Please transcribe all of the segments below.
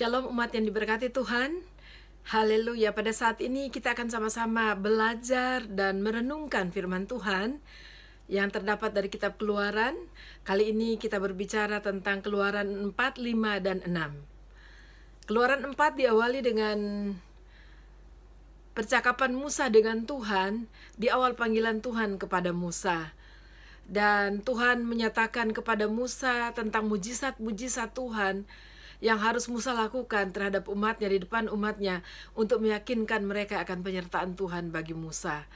Shalom umat yang diberkati Tuhan. Haleluya, pada saat ini kita akan sama-sama belajar dan merenungkan firman Tuhan yang terdapat dari kitab Keluaran. Kali ini kita berbicara tentang Keluaran 4, 5, dan 6. Keluaran 4 diawali dengan percakapan Musa dengan Tuhan di awal panggilan Tuhan kepada Musa. Dan Tuhan menyatakan kepada Musa tentang mujizat-mujizat Tuhan yang harus Musa lakukan terhadap umatnya, di depan umatnya, untuk meyakinkan mereka akan penyertaan Tuhan bagi Musa.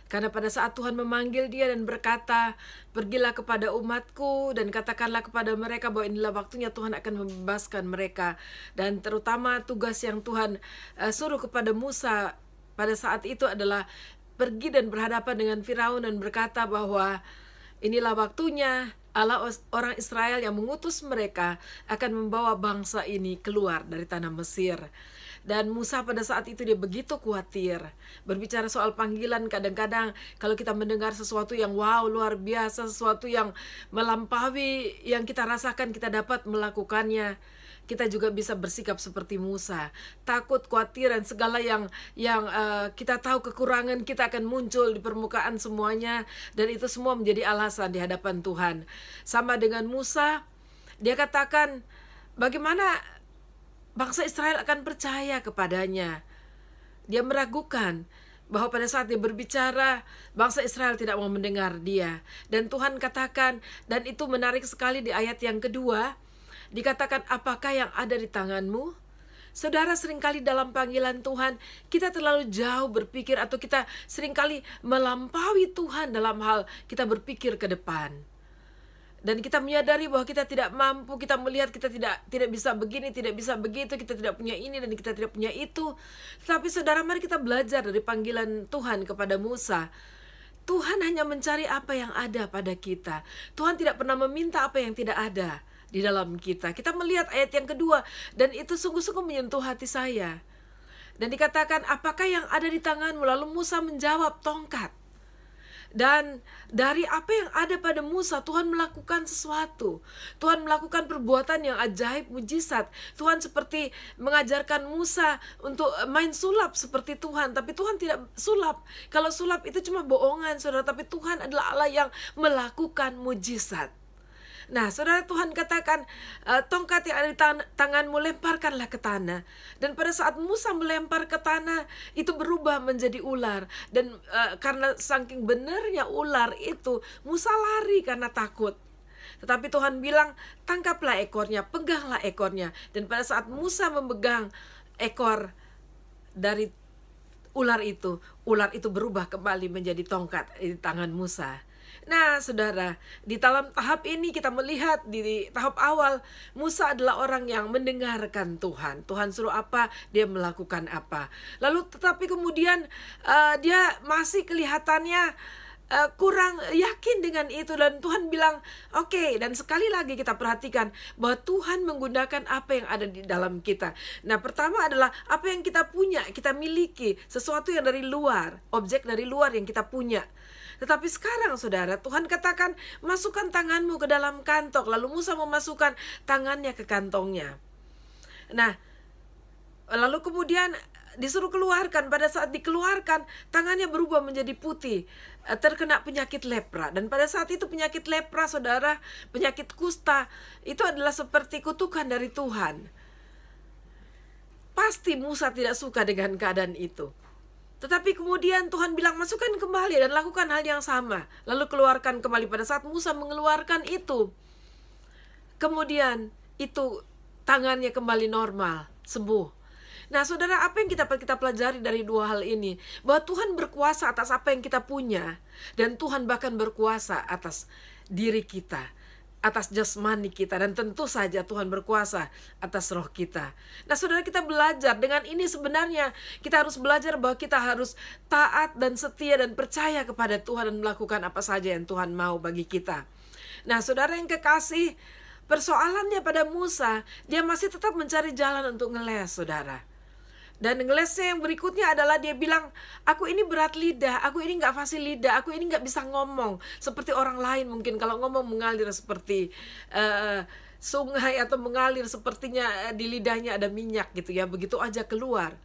Karena pada saat Tuhan memanggil dia dan berkata, pergilah kepada umatku dan katakanlah kepada mereka bahwa inilah waktunya Tuhan akan membebaskan mereka. Dan terutama tugas yang Tuhan suruh kepada Musa pada saat itu adalah pergi dan berhadapan dengan Firaun dan berkata bahwa inilah waktunya Allah orang Israel yang mengutus mereka akan membawa bangsa ini keluar dari tanah Mesir. Dan Musa pada saat itu dia begitu khawatir. Berbicara soal panggilan, kadang-kadang kalau kita mendengar sesuatu yang wow, luar biasa, sesuatu yang melampaui yang kita rasakan, kita dapat melakukannya, kita juga bisa bersikap seperti Musa, takut, khawatir, dan segala yang kita tahu kekurangan kita akan muncul di permukaan semuanya, dan itu semua menjadi alasan di hadapan Tuhan. Sama dengan Musa, dia katakan bagaimana bangsa Israel akan percaya kepadanya. Dia meragukan bahwa pada saat dia berbicara, bangsa Israel tidak mau mendengar dia. Dan Tuhan katakan, dan itu menarik sekali di ayat yang kedua, dikatakan, apakah yang ada di tanganmu? Saudara, seringkali dalam panggilan Tuhan, kita terlalu jauh berpikir atau kita seringkali melampaui Tuhan dalam hal kita berpikir ke depan. Dan kita menyadari bahwa kita tidak mampu, kita melihat kita tidak bisa begini, tidak bisa begitu, kita tidak punya ini dan kita tidak punya itu. Tapi saudara, mari kita belajar dari panggilan Tuhan kepada Musa. Tuhan hanya mencari apa yang ada pada kita. Tuhan tidak pernah meminta apa yang tidak ada di dalam kita. Kita melihat ayat yang kedua, dan itu sungguh-sungguh menyentuh hati saya. Dan dikatakan, apakah yang ada di tanganmu? Lalu Musa menjawab, tongkat. Dan dari apa yang ada pada Musa, Tuhan melakukan sesuatu. Tuhan melakukan perbuatan yang ajaib, mujizat. Tuhan seperti mengajarkan Musa untuk main sulap seperti Tuhan. Tapi Tuhan tidak sulap. Kalau sulap itu cuma bohongan, saudara. Tapi Tuhan adalah Allah yang melakukan mujizat. Nah, saudara, Tuhan katakan, tongkat yang ada di tanganmu lemparkanlah ke tanah. Dan pada saat Musa melempar ke tanah, itu berubah menjadi ular. Dan karena saking benarnya ular itu, Musa lari karena takut. Tetapi Tuhan bilang, tangkaplah ekornya, peganglah ekornya. Dan pada saat Musa memegang ekor dari ular itu berubah kembali menjadi tongkat di tangan Musa. Nah, saudara, di dalam tahap ini kita melihat di tahap awal, Musa adalah orang yang mendengarkan Tuhan. Tuhan suruh apa, dia melakukan apa. Lalu tetapi kemudian dia masih kelihatannya kurang yakin dengan itu. Dan Tuhan bilang, oke. Dan sekali lagi kita perhatikan bahwa Tuhan menggunakan apa yang ada di dalam kita. Nah, pertama adalah apa yang kita punya, kita miliki, sesuatu yang dari luar, objek dari luar yang kita punya. Tetapi sekarang, saudara, Tuhan katakan, masukkan tanganmu ke dalam kantong. Lalu Musa memasukkan tangannya ke kantongnya. Nah, lalu kemudian disuruh keluarkan. Pada saat dikeluarkan, tangannya berubah menjadi putih, terkena penyakit lepra. Dan pada saat itu penyakit lepra, saudara, penyakit kusta, itu adalah seperti kutukan dari Tuhan. Pasti Musa tidak suka dengan keadaan itu. Tetapi kemudian Tuhan bilang, masukkan kembali dan lakukan hal yang sama. Lalu keluarkan kembali. Pada saat Musa mengeluarkan itu, kemudian itu tangannya kembali normal, sembuh. Nah saudara, apa yang kita pelajari dari dua hal ini? Bahwa Tuhan berkuasa atas apa yang kita punya. Dan Tuhan bahkan berkuasa atas diri kita, atas jasmani kita, dan tentu saja Tuhan berkuasa atas roh kita. Nah saudara, kita belajar dengan ini. Sebenarnya kita harus belajar bahwa kita harus taat dan setia dan percaya kepada Tuhan dan melakukan apa saja yang Tuhan mau bagi kita. Nah saudara yang kekasih, persoalannya pada Musa, dia masih tetap mencari jalan untuk ngeles, saudara. Dan ngelesnya yang berikutnya adalah dia bilang, aku ini berat lidah, aku ini gak fasih lidah, aku ini gak bisa ngomong seperti orang lain. Mungkin kalau ngomong mengalir seperti sungai, atau mengalir sepertinya di lidahnya ada minyak gitu ya, begitu aja keluar.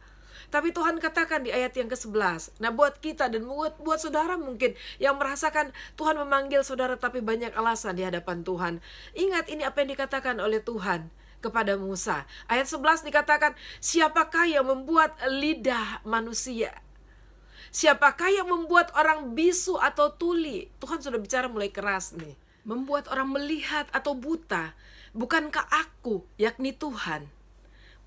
Tapi Tuhan katakan di ayat yang ke-11, nah buat kita dan buat saudara mungkin yang merasakan Tuhan memanggil saudara tapi banyak alasan di hadapan Tuhan. Ingat ini apa yang dikatakan oleh Tuhan kepada Musa. Ayat 11 dikatakan, siapakah yang membuat lidah manusia? Siapakah yang membuat orang bisu atau tuli? Tuhan sudah bicara mulai keras nih. Membuat orang melihat atau buta, bukankah aku, yakni Tuhan?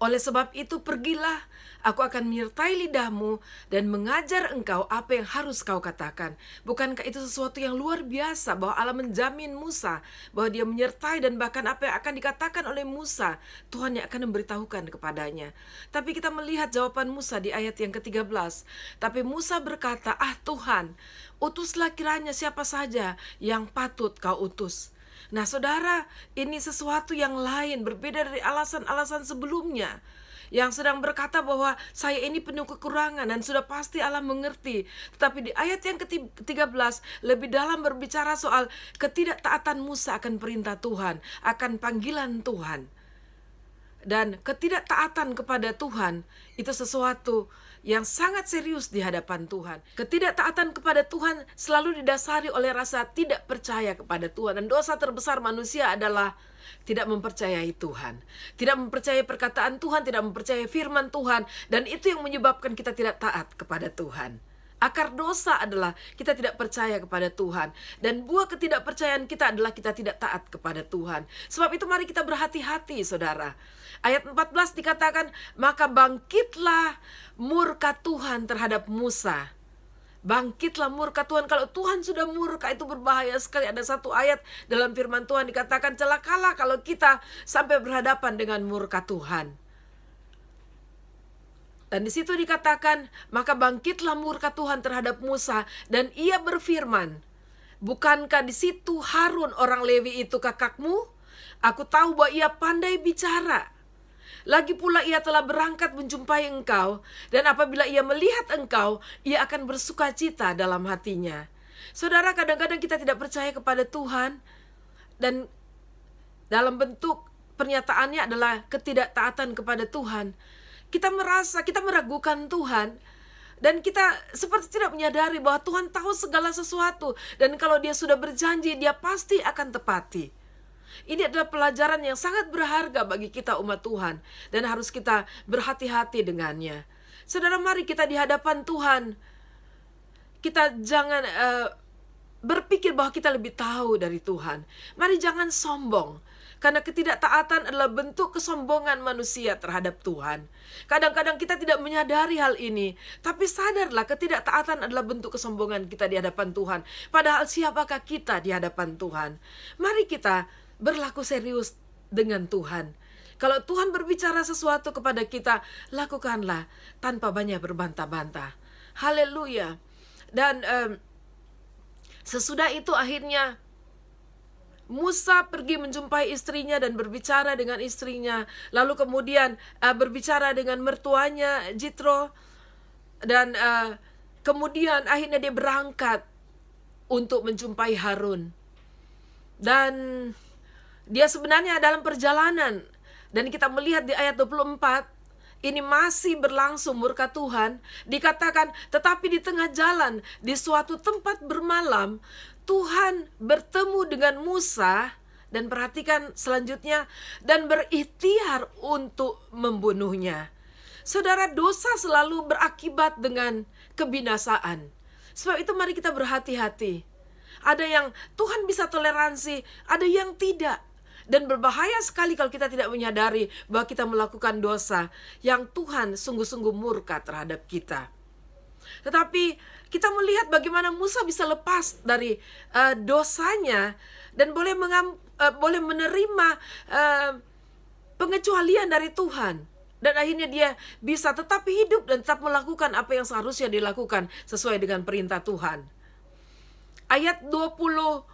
Oleh sebab itu pergilah, aku akan menyertai lidahmu dan mengajar engkau apa yang harus kau katakan. Bukankah itu sesuatu yang luar biasa bahwa Allah menjamin Musa bahwa dia menyertai, dan bahkan apa yang akan dikatakan oleh Musa, Tuhan yang akan memberitahukan kepadanya. Tapi kita melihat jawaban Musa di ayat yang ke-13. Tapi Musa berkata, Tuhan, utuslah kiranya siapa saja yang patut kau utus. Nah saudara, ini sesuatu yang lain, berbeda dari alasan-alasan sebelumnya. Yang sedang berkata bahwa saya ini penuh kekurangan dan sudah pasti Allah mengerti. Tetapi di ayat yang ke-13 lebih dalam berbicara soal ketidaktaatan Musa akan perintah Tuhan, akan panggilan Tuhan. Dan ketidaktaatan kepada Tuhan itu sesuatu yang sangat serius di hadapan Tuhan. Ketidaktaatan kepada Tuhan selalu didasari oleh rasa tidak percaya kepada Tuhan. Dan dosa terbesar manusia adalah tidak mempercayai Tuhan. Tidak mempercayai perkataan Tuhan, tidak mempercayai firman Tuhan. Dan itu yang menyebabkan kita tidak taat kepada Tuhan. Akar dosa adalah kita tidak percaya kepada Tuhan. Dan buah ketidakpercayaan kita adalah kita tidak taat kepada Tuhan. Sebab itu mari kita berhati-hati, saudara. Ayat 14 dikatakan, maka bangkitlah murka Tuhan terhadap Musa. Bangkitlah murka Tuhan. Kalau Tuhan sudah murka itu berbahaya sekali. Ada satu ayat dalam firman Tuhan dikatakan, celakalah kalau kita sampai berhadapan dengan murka Tuhan. Dan di situ dikatakan, maka bangkitlah murka Tuhan terhadap Musa dan ia berfirman, bukankah di situ Harun orang Lewi itu kakakmu? Aku tahu bahwa ia pandai bicara. Lagi pula ia telah berangkat menjumpai engkau, dan apabila ia melihat engkau, ia akan bersuka cita dalam hatinya. Saudara, kadang-kadang kita tidak percaya kepada Tuhan, dan dalam bentuk pernyataannya adalah ketidaktaatan kepada Tuhan. Kita merasa, kita meragukan Tuhan, dan kita seperti tidak menyadari bahwa Tuhan tahu segala sesuatu, dan kalau dia sudah berjanji, dia pasti akan tepati. Ini adalah pelajaran yang sangat berharga bagi kita umat Tuhan, dan harus kita berhati-hati dengannya. Saudara, mari kita di hadapan Tuhan, kita jangan berpikir bahwa kita lebih tahu dari Tuhan. Mari jangan sombong, karena ketidaktaatan adalah bentuk kesombongan manusia terhadap Tuhan. Kadang-kadang kita tidak menyadari hal ini, tapi sadarlah ketidaktaatan adalah bentuk kesombongan kita di hadapan Tuhan. Padahal siapakah kita di hadapan Tuhan? Mari kita berlaku serius dengan Tuhan. Kalau Tuhan berbicara sesuatu kepada kita, lakukanlah tanpa banyak berbantah-bantah. Haleluya. Dan sesudah itu akhirnya Musa pergi menjumpai istrinya dan berbicara dengan istrinya. Lalu kemudian berbicara dengan mertuanya Jitro. Dan kemudian akhirnya dia berangkat untuk menjumpai Harun. Dan dia sebenarnya dalam perjalanan, dan kita melihat di ayat 24, ini masih berlangsung murka Tuhan. Dikatakan, tetapi di tengah jalan, di suatu tempat bermalam, Tuhan bertemu dengan Musa, dan perhatikan selanjutnya, dan berikhtiar untuk membunuhnya. Saudara, dosa selalu berakibat dengan kebinasaan. Sebab itu mari kita berhati-hati. Ada yang Tuhan bisa toleransi, ada yang tidak. Dan berbahaya sekali kalau kita tidak menyadari bahwa kita melakukan dosa yang Tuhan sungguh-sungguh murka terhadap kita. Tetapi kita melihat bagaimana Musa bisa lepas dari dosanya dan boleh menerima pengecualian dari Tuhan. Dan akhirnya dia bisa tetap hidup dan tetap melakukan apa yang seharusnya dilakukan sesuai dengan perintah Tuhan. Ayat 25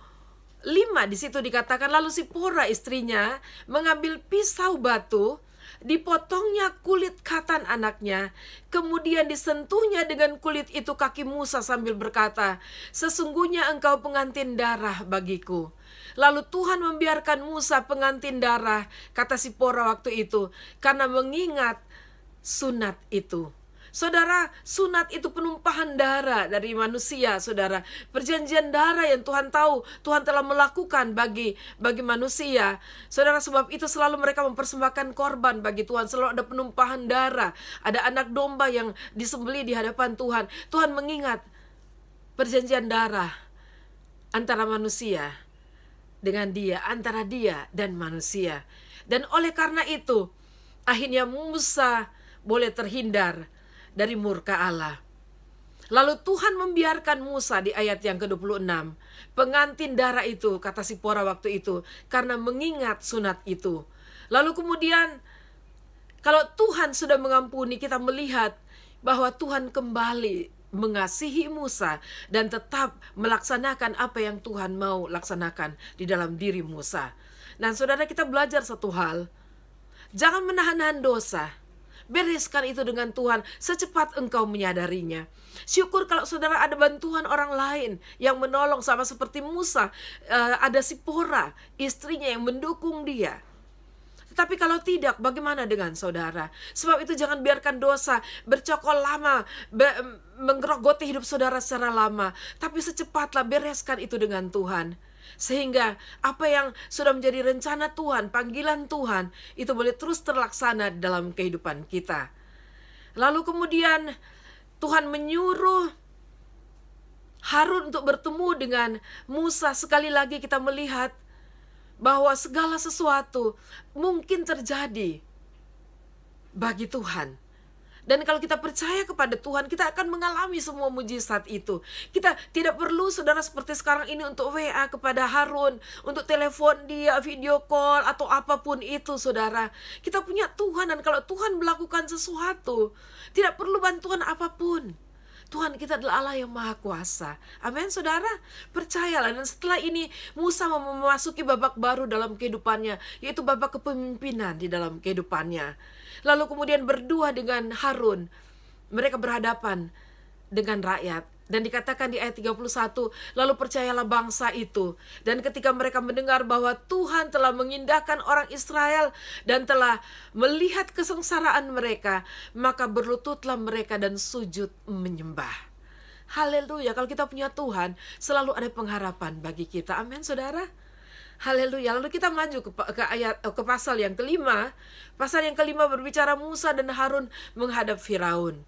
di situ dikatakan, lalu Sipora istrinya mengambil pisau batu, dipotongnya kulit katan anaknya, kemudian disentuhnya dengan kulit itu kaki Musa sambil berkata, sesungguhnya engkau pengantin darah bagiku. Lalu Tuhan membiarkan Musa pengantin darah, kata Sipora waktu itu, karena mengingat sunat itu. Saudara, sunat itu penumpahan darah dari manusia, saudara. Perjanjian darah yang Tuhan tahu, Tuhan telah melakukan bagi manusia. Saudara, sebab itu selalu mereka mempersembahkan korban bagi Tuhan. Selalu ada penumpahan darah, ada anak domba yang disembelih di hadapan Tuhan. Tuhan mengingat perjanjian darah antara manusia dengan dia, antara dia dan manusia. Dan oleh karena itu, akhirnya Musa boleh terhindar dari murka Allah. Lalu Tuhan membiarkan Musa di ayat yang ke-26. Pengantin darah itu, kata Sipora waktu itu, karena mengingat sunat itu. Lalu kemudian, kalau Tuhan sudah mengampuni, kita melihat bahwa Tuhan kembali mengasihi Musa dan tetap melaksanakan apa yang Tuhan mau laksanakan di dalam diri Musa. Dan saudara, kita belajar satu hal. Jangan menahan-nahan dosa. Bereskan itu dengan Tuhan secepat engkau menyadarinya. Syukur kalau saudara ada bantuan orang lain yang menolong, sama seperti Musa. Ada Sipora, istrinya yang mendukung dia. Tetapi kalau tidak, bagaimana dengan saudara? Sebab itu jangan biarkan dosa bercokol lama, menggerogoti hidup saudara secara lama. Tapi secepatlah bereskan itu dengan Tuhan. Sehingga apa yang sudah menjadi rencana Tuhan, panggilan Tuhan, itu boleh terus terlaksana dalam kehidupan kita. Lalu kemudian Tuhan menyuruh Harun untuk bertemu dengan Musa. Sekali lagi kita melihat bahwa segala sesuatu mungkin terjadi bagi Tuhan. Dan kalau kita percaya kepada Tuhan, kita akan mengalami semua mujizat itu. Kita tidak perlu, saudara, seperti sekarang ini untuk WA kepada Harun, untuk telepon dia, video call, atau apapun itu, saudara. Kita punya Tuhan, dan kalau Tuhan melakukan sesuatu, tidak perlu bantuan apapun. Tuhan kita adalah Allah yang Maha Kuasa. Amin, saudara. Percayalah. Dan setelah ini Musa memasuki babak baru dalam kehidupannya, yaitu babak kepemimpinan di dalam kehidupannya. Lalu kemudian berdua dengan Harun, mereka berhadapan dengan rakyat. Dan dikatakan di ayat 31, lalu percayalah bangsa itu. Dan ketika mereka mendengar bahwa Tuhan telah mengindahkan orang Israel dan telah melihat kesengsaraan mereka, maka berlututlah mereka dan sujud menyembah. Haleluya, kalau kita punya Tuhan, selalu ada pengharapan bagi kita. Amin, saudara. Haleluya. Lalu kita maju ke pasal yang kelima. Pasal yang kelima berbicara Musa dan Harun menghadap Firaun.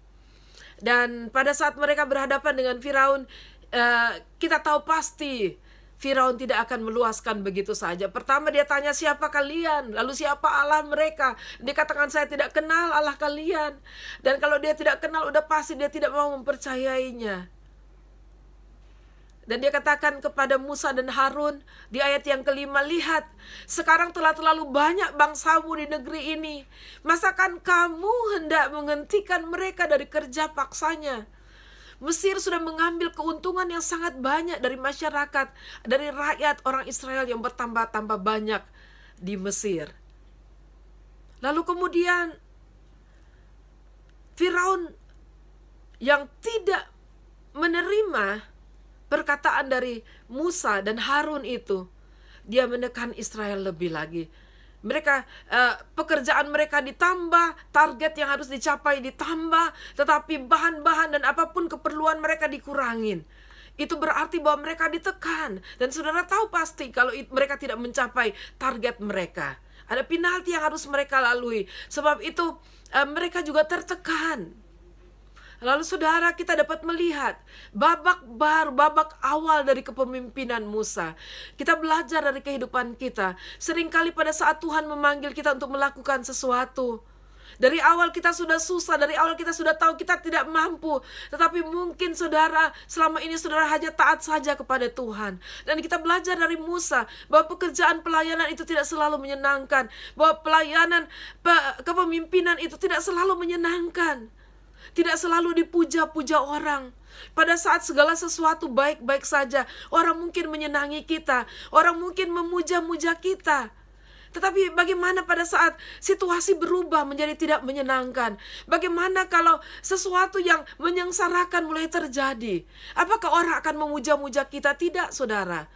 Dan pada saat mereka berhadapan dengan Firaun, kita tahu pasti Firaun tidak akan meluaskan begitu saja. Pertama dia tanya, siapa kalian? Lalu siapa Allah mereka? Dia katakan, saya tidak kenal Allah kalian. Dan kalau dia tidak kenal, udah pasti dia tidak mau mempercayainya. Dan dia katakan kepada Musa dan Harun di ayat yang kelima, lihat, sekarang telah terlalu banyak bangsamu di negeri ini. Masakan kamu hendak menghentikan mereka dari kerja paksanya? Mesir sudah mengambil keuntungan yang sangat banyak dari masyarakat, dari rakyat orang Israel yang bertambah-tambah banyak di Mesir. Lalu kemudian Firaun yang tidak menerima perkataan dari Musa dan Harun itu, dia menekan Israel lebih lagi. Mereka pekerjaan mereka ditambah, target yang harus dicapai ditambah, tetapi bahan-bahan dan apapun keperluan mereka dikurangin. Itu berarti bahwa mereka ditekan. Dan saudara tahu pasti kalau mereka tidak mencapai target mereka. Ada penalti yang harus mereka lalui. Sebab itu mereka juga tertekan. Lalu saudara, kita dapat melihat babak baru, babak awal dari kepemimpinan Musa. Kita belajar dari kehidupan kita. Seringkali pada saat Tuhan memanggil kita untuk melakukan sesuatu, dari awal kita sudah susah, dari awal kita sudah tahu kita tidak mampu. Tetapi mungkin saudara, selama ini saudara hanya taat saja kepada Tuhan. Dan kita belajar dari Musa bahwa pekerjaan pelayanan itu tidak selalu menyenangkan. Bahwa pelayanan kepemimpinan itu tidak selalu menyenangkan. Tidak selalu dipuja-puja orang. Pada saat segala sesuatu baik-baik saja, orang mungkin menyenangi kita, orang mungkin memuja-muja kita. Tetapi bagaimana pada saat situasi berubah menjadi tidak menyenangkan? Bagaimana kalau sesuatu yang menyengsarakan mulai terjadi? Apakah orang akan memuja-muja kita? Tidak, saudara.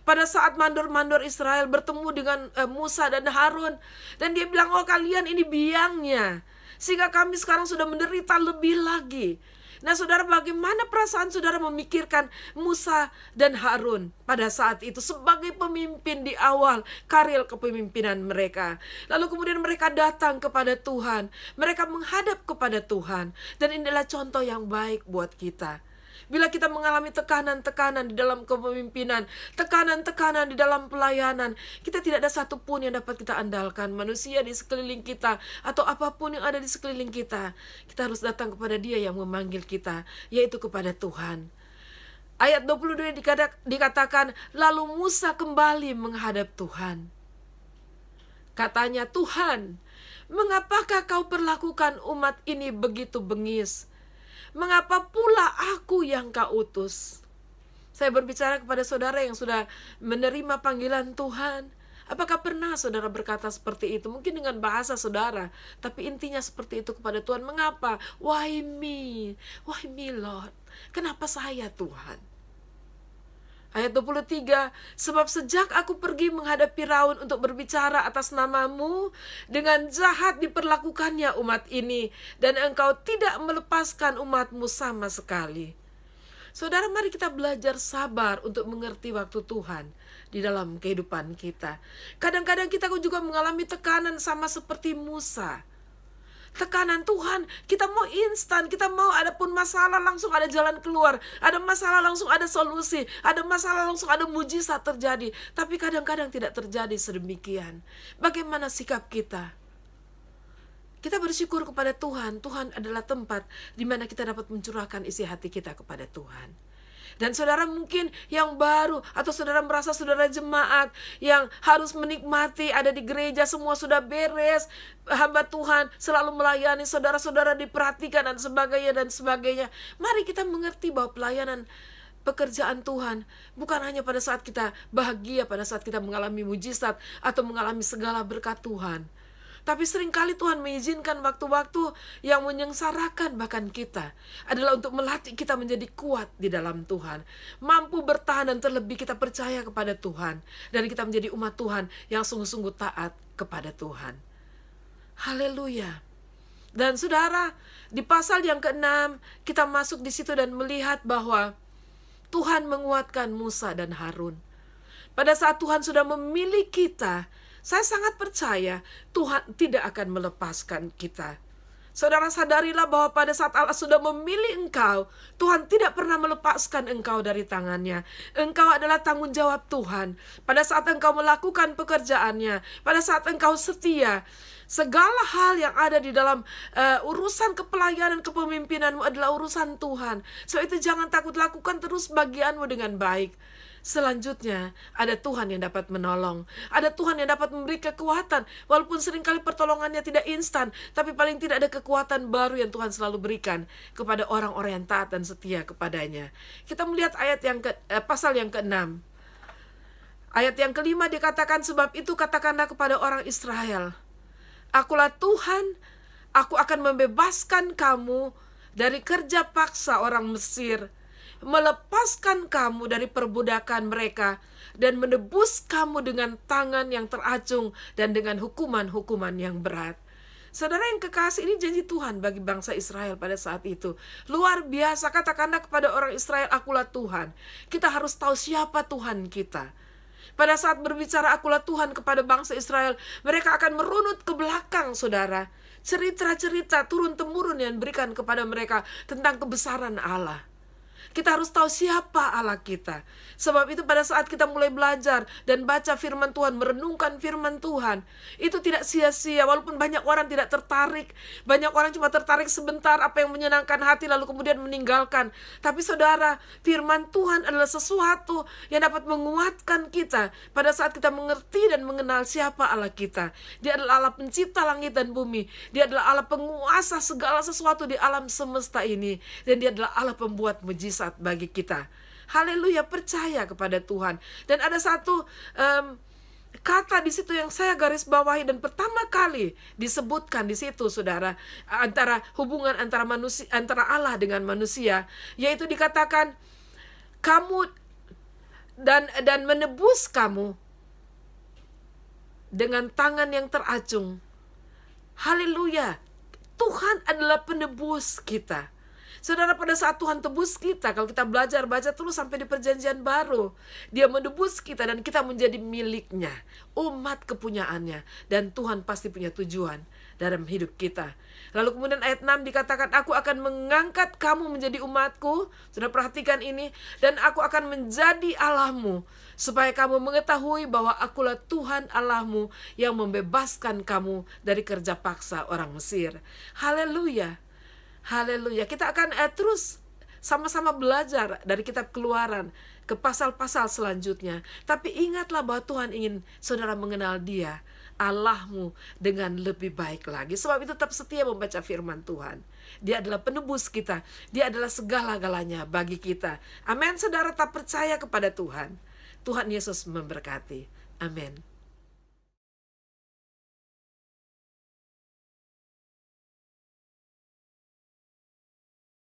Pada saat mandor-mandor Israel bertemu dengan Musa dan Harun, dan dia bilang, oh kalian ini biangnya, sehingga kami sekarang sudah menderita lebih lagi. Nah saudara, bagaimana perasaan saudara memikirkan Musa dan Harun pada saat itu sebagai pemimpin di awal karir kepemimpinan mereka. Lalu kemudian mereka datang kepada Tuhan, mereka menghadap kepada Tuhan. Dan inilah contoh yang baik buat kita. Bila kita mengalami tekanan-tekanan di dalam kepemimpinan, tekanan-tekanan di dalam pelayanan, kita tidak ada satupun yang dapat kita andalkan. Manusia di sekeliling kita, atau apapun yang ada di sekeliling kita, kita harus datang kepada Dia yang memanggil kita, yaitu kepada Tuhan. Ayat 22 dikatakan, lalu Musa kembali menghadap Tuhan. Katanya, Tuhan, mengapakah kau perlakukan umat ini begitu bengis? Mengapa pula aku yang kau utus? Saya berbicara kepada saudara yang sudah menerima panggilan Tuhan. Apakah pernah saudara berkata seperti itu? Mungkin dengan bahasa saudara, tapi intinya seperti itu kepada Tuhan. Mengapa? Why me? Why me, Lord? Kenapa saya, Tuhan? Ayat 23, sebab sejak aku pergi menghadap Firaun untuk berbicara atas namamu, dengan jahat diperlakukannya umat ini, dan engkau tidak melepaskan umatmu sama sekali. Saudara, mari kita belajar sabar untuk mengerti waktu Tuhan di dalam kehidupan kita. Kadang-kadang kita juga mengalami tekanan sama seperti Musa. Tekanan Tuhan, kita mau instan, kita mau ada pun masalah langsung ada jalan keluar, ada masalah langsung ada solusi, ada masalah langsung ada mujizat terjadi. Tapi kadang-kadang tidak terjadi sedemikian. Bagaimana sikap kita? Kita bersyukur kepada Tuhan. Tuhan adalah tempat di mana kita dapat mencurahkan isi hati kita kepada Tuhan. Dan saudara mungkin yang baru, atau saudara merasa saudara jemaat yang harus menikmati ada di gereja, semua sudah beres, hamba Tuhan selalu melayani, saudara-saudara diperhatikan dan sebagainya. Mari kita mengerti bahwa pelayanan pekerjaan Tuhan bukan hanya pada saat kita bahagia, pada saat kita mengalami mujizat atau mengalami segala berkat Tuhan. Tapi seringkali Tuhan mengizinkan waktu-waktu yang menyengsarakan bahkan kita adalah untuk melatih kita menjadi kuat di dalam Tuhan. Mampu bertahan dan terlebih kita percaya kepada Tuhan. Dan kita menjadi umat Tuhan yang sungguh-sungguh taat kepada Tuhan. Haleluya. Dan saudara, di pasal yang ke-6 kita masuk di situ dan melihat bahwa Tuhan menguatkan Musa dan Harun. Pada saat Tuhan sudah memilih kita, saya sangat percaya Tuhan tidak akan melepaskan kita. Saudara sadarilah bahwa pada saat Allah sudah memilih engkau, Tuhan tidak pernah melepaskan engkau dari tangannya. Engkau adalah tanggung jawab Tuhan. Pada saat engkau melakukan pekerjaannya, pada saat engkau setia, segala hal yang ada di dalam urusan kepelayanan kepemimpinanmu adalah urusan Tuhan. Sebab itu jangan takut, lakukan terus bagianmu dengan baik. Selanjutnya, ada Tuhan yang dapat menolong. Ada Tuhan yang dapat memberi kekuatan. Walaupun seringkali pertolongannya tidak instan, tapi paling tidak ada kekuatan baru yang Tuhan selalu berikan kepada orang-orang yang taat dan setia kepadanya. Kita melihat ayat pasal yang ke-6. Ayat yang ke-5 dikatakan, sebab itu katakanlah kepada orang Israel, Akulah Tuhan, aku akan membebaskan kamu dari kerja paksa orang Mesir, melepaskan kamu dari perbudakan mereka, dan menebus kamu dengan tangan yang teracung dan dengan hukuman-hukuman yang berat. Saudara yang kekasih, ini janji Tuhan bagi bangsa Israel pada saat itu. Luar biasa, katakanlah kepada orang Israel, akulah Tuhan. Kita harus tahu siapa Tuhan kita. Pada saat berbicara akulah Tuhan kepada bangsa Israel, mereka akan merunut ke belakang, saudara. Cerita-cerita turun-temurun yang diberikan kepada mereka tentang kebesaran Allah. Kita harus tahu siapa Allah kita. Sebab itu pada saat kita mulai belajar dan baca firman Tuhan, merenungkan firman Tuhan, itu tidak sia-sia. Walaupun banyak orang tidak tertarik, banyak orang cuma tertarik sebentar apa yang menyenangkan hati lalu kemudian meninggalkan. Tapi saudara, firman Tuhan adalah sesuatu yang dapat menguatkan kita pada saat kita mengerti dan mengenal siapa Allah kita. Dia adalah Allah pencipta langit dan bumi. Dia adalah Allah penguasa segala sesuatu di alam semesta ini. Dan dia adalah Allah pembuat mujizat bagi kita. Haleluya, percaya kepada Tuhan. Dan ada satu kata di situ yang saya garis bawahi dan pertama kali disebutkan di situ, saudara, antara hubungan antara manusia, antara Allah dengan manusia, yaitu dikatakan kamu dan menebus kamu dengan tangan yang teracung. Haleluya, Tuhan adalah penebus kita. Saudara, pada saat Tuhan tebus kita, kalau kita belajar baca terus sampai di perjanjian baru, Dia menebus kita dan kita menjadi miliknya, umat kepunyaannya, dan Tuhan pasti punya tujuan dalam hidup kita. Lalu kemudian ayat 6 dikatakan, aku akan mengangkat kamu menjadi umatku. Sudah perhatikan ini, dan aku akan menjadi Allahmu, supaya kamu mengetahui bahwa akulah Tuhan Allahmu yang membebaskan kamu dari kerja paksa orang Mesir. Haleluya. Haleluya. Kita akan terus sama-sama belajar dari kitab Keluaran ke pasal-pasal selanjutnya. Tapi ingatlah bahwa Tuhan ingin saudara mengenal Dia, Allahmu, dengan lebih baik lagi. Sebab itu tetap setia membaca firman Tuhan. Dia adalah penebus kita. Dia adalah segala-galanya bagi kita. Amin. Saudara, tetap percaya kepada Tuhan. Tuhan Yesus memberkati. Amin.